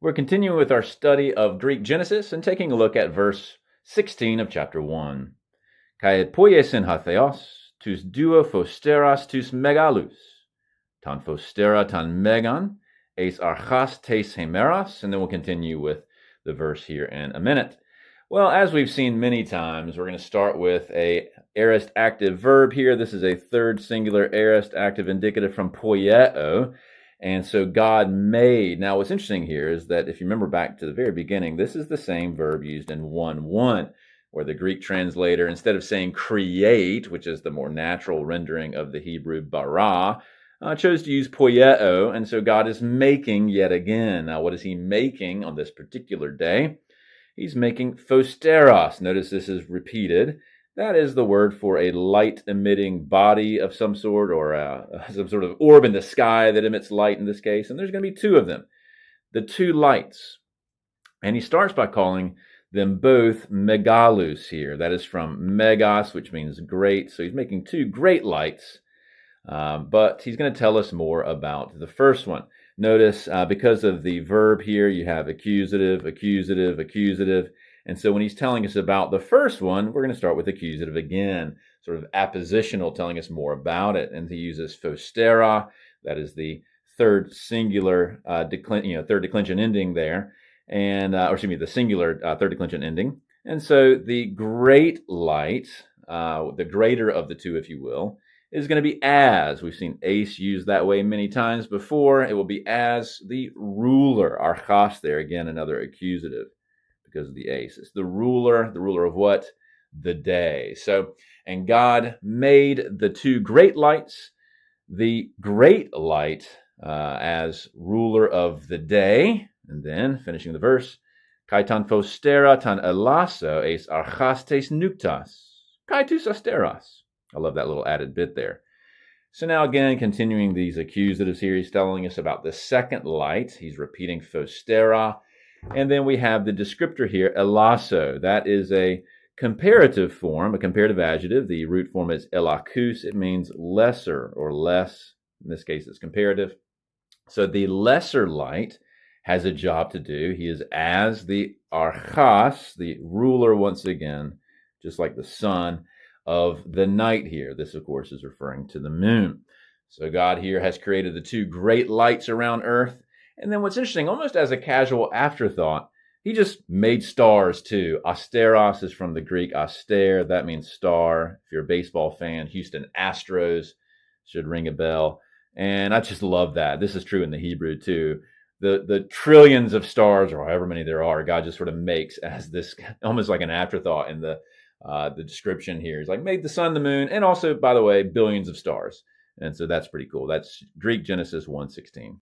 We're continuing with our study of Greek Genesis and taking a look at verse 16 of chapter 1. Kai poiesin hatheos, tus duo fosteras tus megalus, tan fostera tan megan, eis archas tes hemeras, and then we'll continue with the verse here in a minute. Well, as we've seen many times, we're going to start with a aorist active verb here. This is a third singular aorist active indicative from poieo. And so God made. Now, what's interesting here is that if you remember back to the very beginning, this is the same verb used in 1:1, where the Greek translator, instead of saying create, which is the more natural rendering of the Hebrew bara, chose to use poieo. And so God is making yet again. Now, what is he making on this particular day? He's making fosteros. Notice this is repeated. That is the word for a light-emitting body of some sort, or some sort of orb in the sky that emits light in this case. And there's going to be two of them, the two lights. And he starts by calling them both megalus here. That is from megas, which means great. So he's making two great lights. But he's going to tell us more about the first one. Notice, because of the verb here, you have accusative, accusative, accusative. And so when he's telling us about the first one, we're going to start with accusative again, sort of appositional, telling us more about it. And he uses fostera, that is the third singular, third declension ending there, and the singular third declension ending. And so the great light, the greater of the two, if you will, is going to be as. We've seen ace used that way many times before. It will be as the ruler, archas there, again, another accusative because of the ace. It's the ruler of what? The day. So, and God made the two great lights, the great light as ruler of the day. And then, finishing the verse, kai tan fostera tan elaso eis archastes nuktas, kai tus asteras. I love that little added bit there. So now again, continuing these accusatives here, he's telling us about the second light. He's repeating fostera. And then we have the descriptor here, elaso. That is a comparative form, a comparative adjective. The root form is elakus. It means lesser or less. In this case, it's comparative. So the lesser light has a job to do. He is as the archas, the ruler once again, just like the sun of the night here. This, of course, is referring to the moon. So God here has created the two great lights around earth. And then what's interesting, almost as a casual afterthought, he just made stars too. Asteros is from the Greek aster. That means star. If you're a baseball fan, Houston Astros should ring a bell. And I just love that. This is true in the Hebrew too. The trillions of stars, or however many there are, God just sort of makes as this almost like an afterthought in the description here. He's like, made the sun, the moon, and also, by the way, billions of stars. And so that's pretty cool. That's Greek Genesis 1:16.